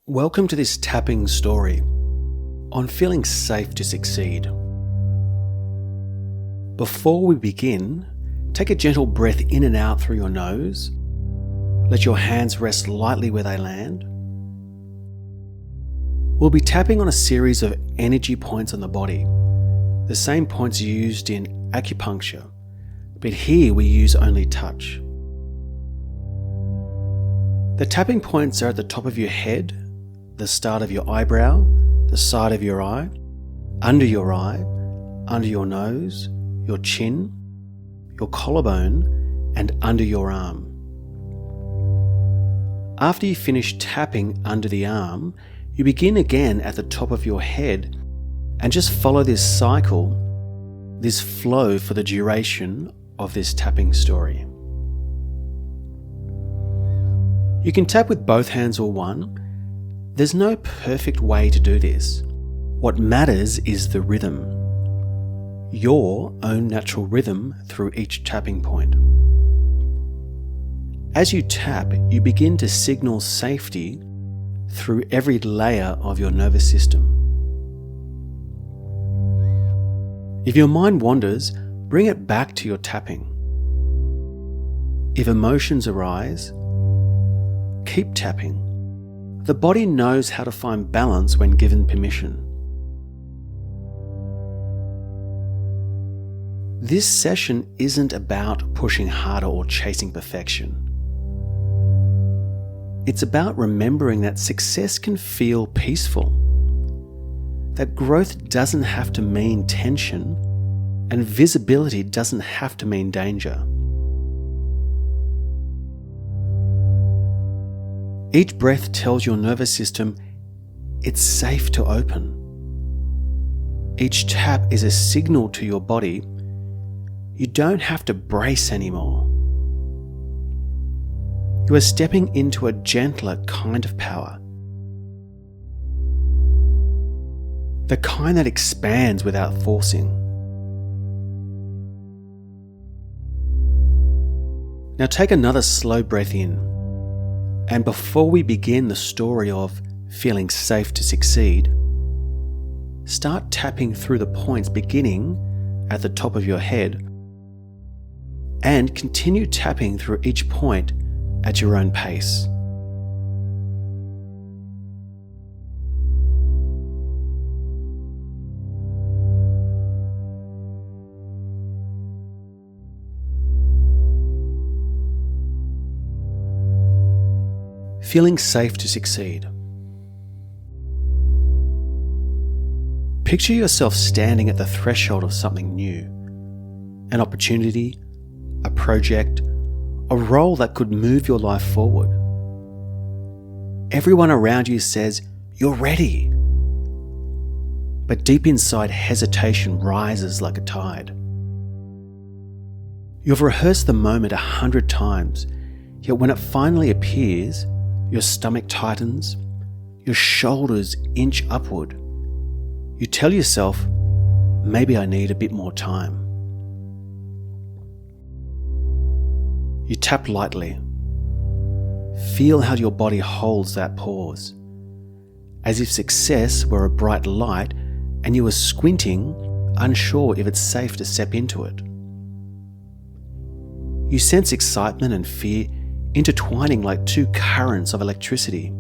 Welcome to this tapping story on feeling safe to succeed. Before we begin, take a gentle breath in and out through your nose. Let your hands rest lightly where they land. We'll be tapping on a series of energy points on the body, the same points used in acupuncture, but here we use only touch. The tapping points are at the top of your head, the start of your eyebrow, the side of your eye, under your nose, your chin, your collarbone, and under your arm. After you finish tapping under the arm, you begin again at the top of your head and just follow this cycle, this flow for the duration of this tapping story. You can tap with both hands or one. There's no perfect way to do this. What matters is the rhythm, your own natural rhythm through each tapping point. As you tap, you begin to signal safety through every layer of your nervous system. If your mind wanders, bring it back to your tapping. If emotions arise, keep tapping. The body knows how to find balance when given permission. This session isn't about pushing harder or chasing perfection. It's about remembering that success can feel peaceful, that growth doesn't have to mean tension, and visibility doesn't have to mean danger. Each breath tells your nervous system it's safe to open. Each tap is a signal to your body you don't have to brace anymore. You are stepping into a gentler kind of power. The kind that expands without forcing. Now take another slow breath in. And before we begin the story of feeling safe to succeed, start tapping through the points beginning at the top of your head and continue tapping through each point at your own pace. Feeling safe to succeed. Picture yourself standing at the threshold of something new, an opportunity, a project, a role that could move your life forward. Everyone around you says, "You're ready." But deep inside, hesitation rises like a tide. You've rehearsed the moment 100 times, yet when it finally appears, your stomach tightens, your shoulders inch upward. You tell yourself, maybe I need a bit more time. You tap lightly. Feel how your body holds that pause, as if success were a bright light and you were squinting, unsure if it's safe to step into it. You sense excitement and fear intertwining like two currents of electricity.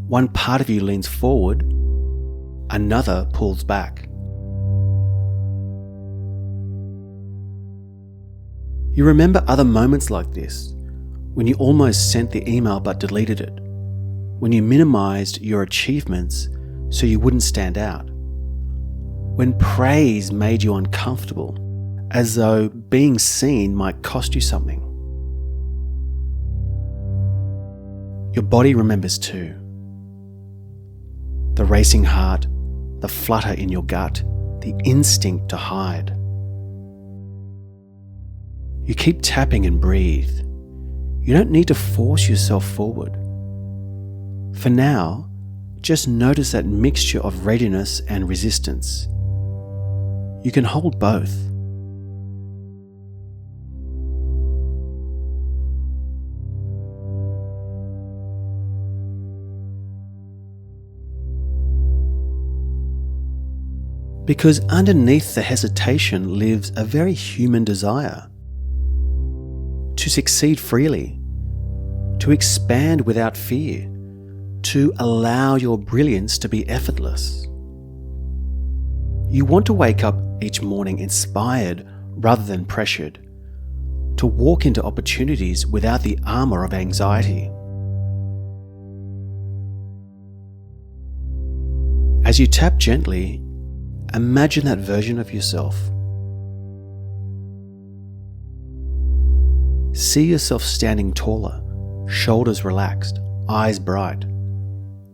One part of you leans forward, another pulls back. You remember other moments like this, when you almost sent the email but deleted it, when you minimized your achievements so you wouldn't stand out, when praise made you uncomfortable, as though being seen might cost you something. Your body remembers too. The racing heart, the flutter in your gut, the instinct to hide. You keep tapping and breathe. You don't need to force yourself forward. For now, just notice that mixture of readiness and resistance. You can hold both. Because underneath the hesitation lives a very human desire to succeed freely, to expand without fear, to allow your brilliance to be effortless. You want to wake up each morning inspired rather than pressured, to walk into opportunities without the armor of anxiety. As you tap gently, imagine that version of yourself. See yourself standing taller, shoulders relaxed, eyes bright.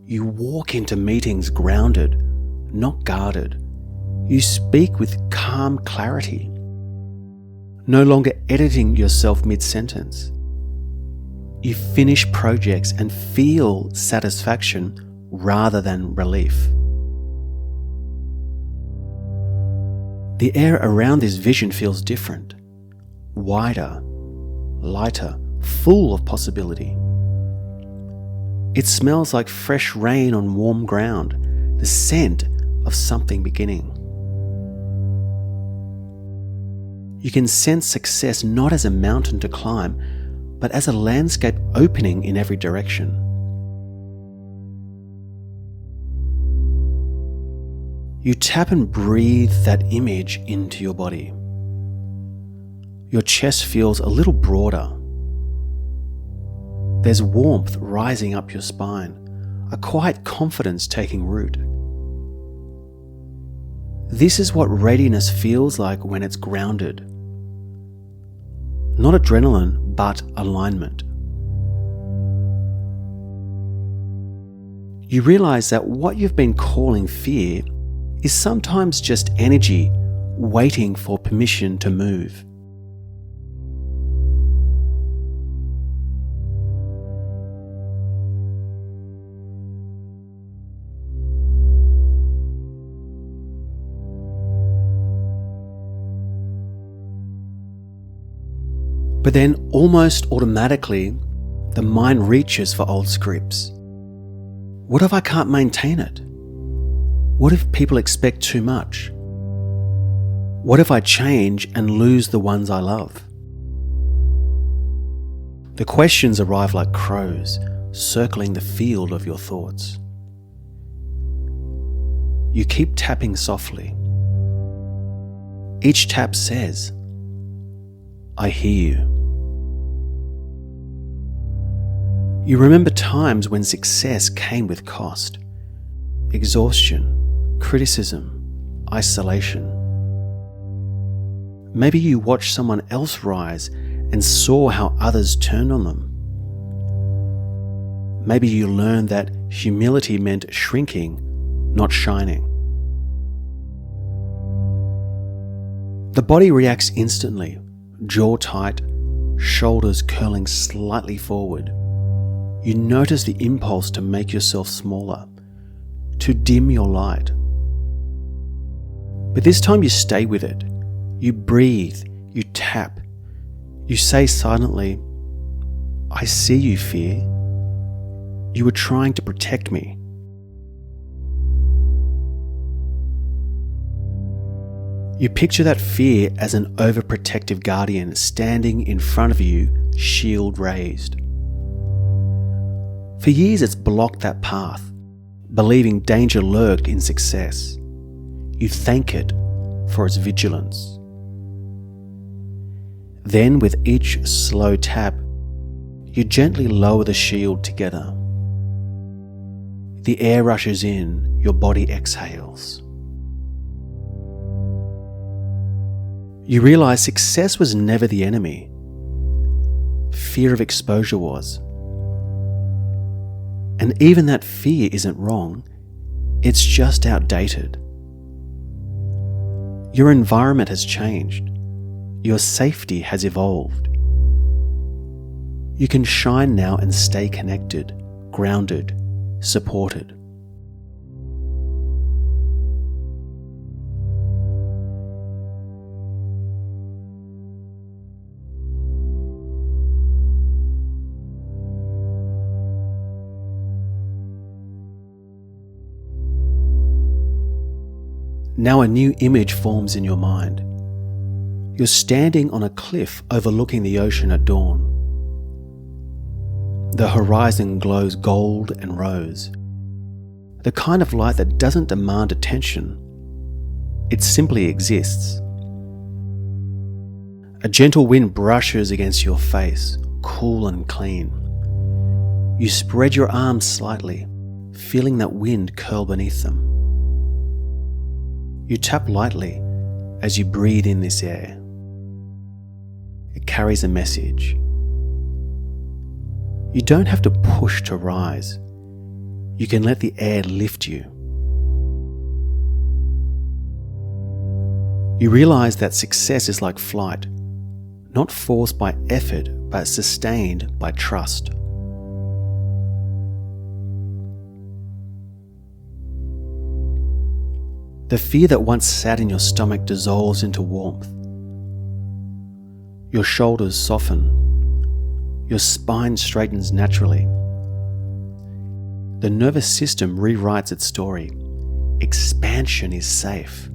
You walk into meetings grounded, not guarded. You speak with calm clarity, no longer editing yourself mid-sentence. You finish projects and feel satisfaction rather than relief. The air around this vision feels different, wider, lighter, full of possibility. It smells like fresh rain on warm ground, the scent of something beginning. You can sense success not as a mountain to climb, but as a landscape opening in every direction. You tap and breathe that image into your body. Your chest feels a little broader. There's warmth rising up your spine, a quiet confidence taking root. This is what readiness feels like when it's grounded. Not adrenaline, but alignment. You realize that what you've been calling fear is sometimes just energy waiting for permission to move. But then, almost automatically, the mind reaches for old scripts. What if I can't maintain it? What if people expect too much? What if I change and lose the ones I love? The questions arrive like crows, circling the field of your thoughts. You keep tapping softly. Each tap says, I hear you. You remember times when success came with cost, exhaustion, criticism, isolation. Maybe you watched someone else rise and saw how others turned on them. Maybe you learned that humility meant shrinking, not shining. The body reacts instantly, jaw tight, shoulders curling slightly forward. You notice the impulse to make yourself smaller, to dim your light. But this time you stay with it. You breathe, you tap, you say silently, I see you, fear. You were trying to protect me. You picture that fear as an overprotective guardian standing in front of you, shield raised. For years it's blocked that path, believing danger lurked in success. You thank it for its vigilance. Then, with each slow tap, you gently lower the shield together. The air rushes in, your body exhales. You realize success was never the enemy. Fear of exposure was. And even that fear isn't wrong, it's just outdated. Your environment has changed. Your safety has evolved. You can shine now and stay connected, grounded, supported. Now a new image forms in your mind. You're standing on a cliff overlooking the ocean at dawn. The horizon glows gold and rose, the kind of light that doesn't demand attention. It simply exists. A gentle wind brushes against your face, cool and clean. You spread your arms slightly, feeling that wind curl beneath them. You tap lightly as you breathe in this air. It carries a message. You don't have to push to rise. You can let the air lift you. You realize that success is like flight, not forced by effort, but sustained by trust. The fear that once sat in your stomach dissolves into warmth. Your shoulders soften. Your spine straightens naturally. The nervous system rewrites its story. Expansion is safe.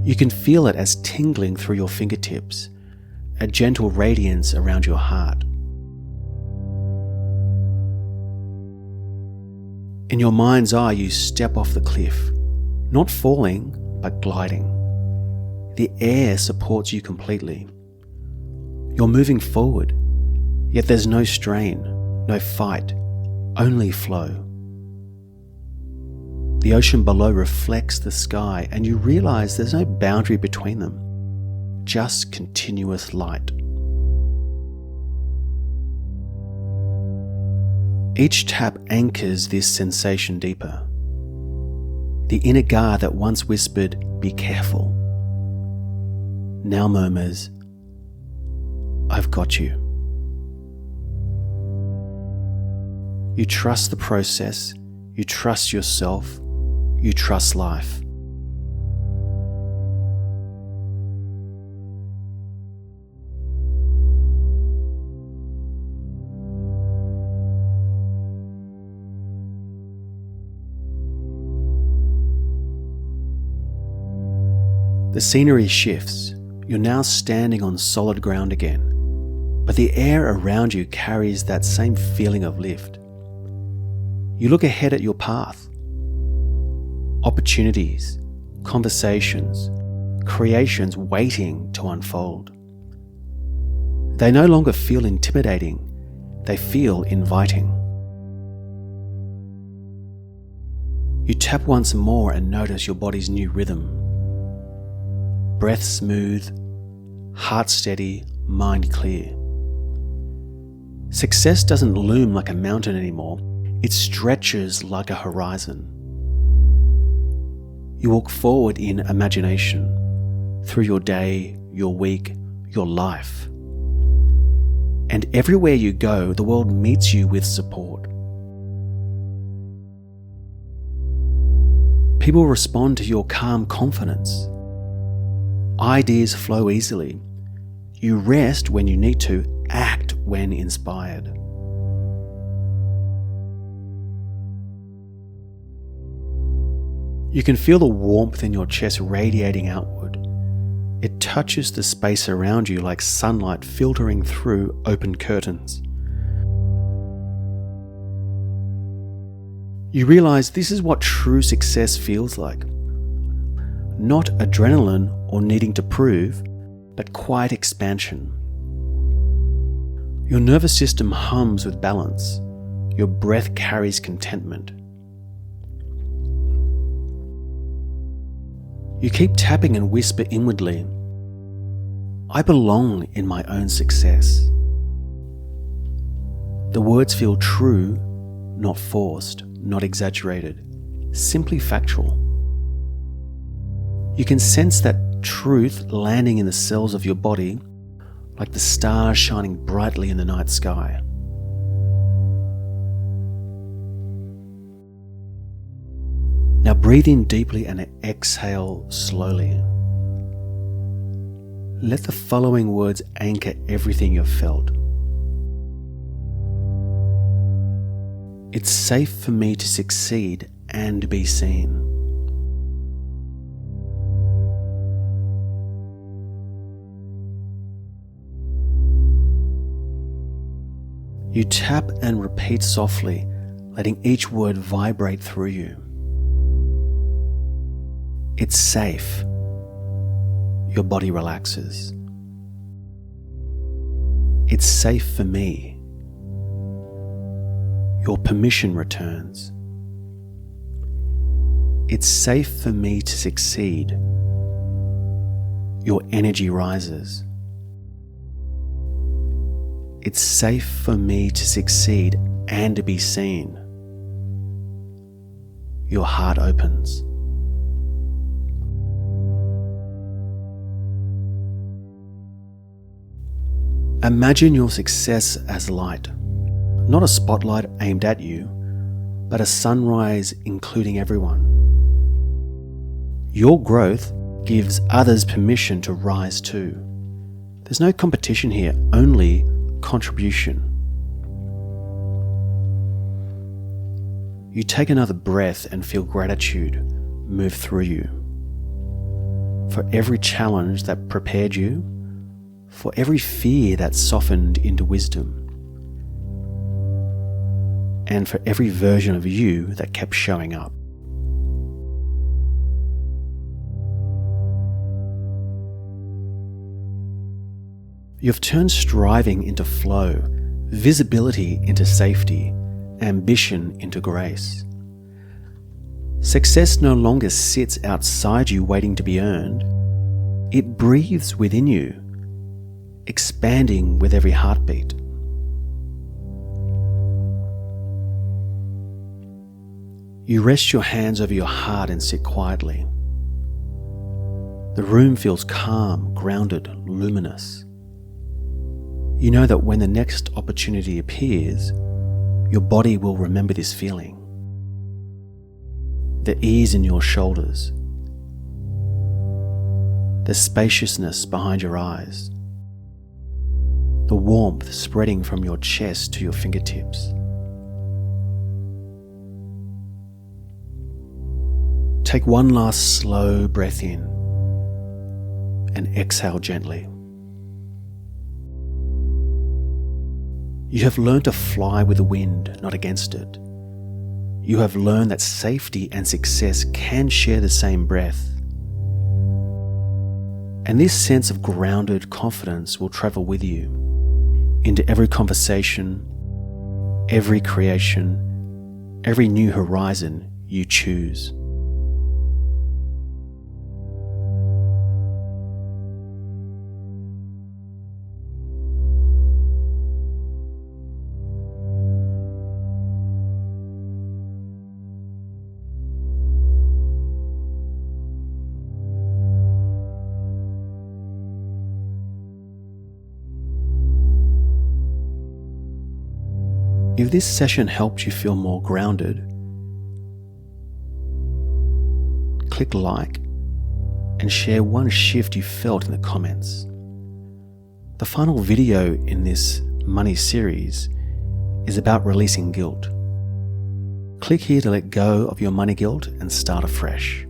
You can feel it as tingling through your fingertips, a gentle radiance around your heart. In your mind's eye, you step off the cliff, not falling, but gliding. The air supports you completely. You're moving forward, yet there's no strain, no fight, only flow. The ocean below reflects the sky, and you realize there's no boundary between them, just continuous light. Each tap anchors this sensation deeper. The inner guard that once whispered, "Be careful," now murmurs, "I've got you." You trust the process, you trust yourself, you trust life. The scenery shifts. You're now standing on solid ground again, but the air around you carries that same feeling of lift. You look ahead at your path. Opportunities, conversations, creations waiting to unfold. They no longer feel intimidating, they feel inviting. You tap once more and notice your body's new rhythm. Breath smooth, heart steady, mind clear. Success doesn't loom like a mountain anymore, it stretches like a horizon. You walk forward in imagination, through your day, your week, your life. And everywhere you go, the world meets you with support. People respond to your calm confidence. Ideas flow easily. You rest when you need to, act when inspired. You can feel the warmth in your chest radiating outward. It touches the space around you like sunlight filtering through open curtains. You realize this is what true success feels like. Not adrenaline or needing to prove, but quiet expansion. Your nervous system hums with balance. Your breath carries contentment. You keep tapping and whisper inwardly, "I belong in my own success." The words feel true, not forced, not exaggerated, simply factual. You can sense that truth landing in the cells of your body like the stars shining brightly in the night sky. Now breathe in deeply and exhale slowly. Let the following words anchor everything you've felt. It's safe for me to succeed and be seen. You tap and repeat softly, letting each word vibrate through you. It's safe. Your body relaxes. It's safe for me. Your permission returns. It's safe for me to succeed. Your energy rises. It's safe for me to succeed and to be seen. Your heart opens. Imagine your success as light, not a spotlight aimed at you, but a sunrise including everyone. Your growth gives others permission to rise too. There's no competition here, only contribution. You take another breath and feel gratitude move through you. For every challenge that prepared you, for every fear that softened into wisdom, and for every version of you that kept showing up. You've turned striving into flow, visibility into safety, ambition into grace. Success no longer sits outside you waiting to be earned. It breathes within you, expanding with every heartbeat. You rest your hands over your heart and sit quietly. The room feels calm, grounded, luminous. You know that when the next opportunity appears, your body will remember this feeling. The ease in your shoulders, the spaciousness behind your eyes, the warmth spreading from your chest to your fingertips. Take one last slow breath in and exhale gently. You have learned to fly with the wind, not against it. You have learned that safety and success can share the same breath. And this sense of grounded confidence will travel with you into every conversation, every creation, every new horizon you choose. If this session helped you feel more grounded, click like and share one shift you felt in the comments. The final video in this money series is about releasing guilt. Click here to let go of your money guilt and start afresh.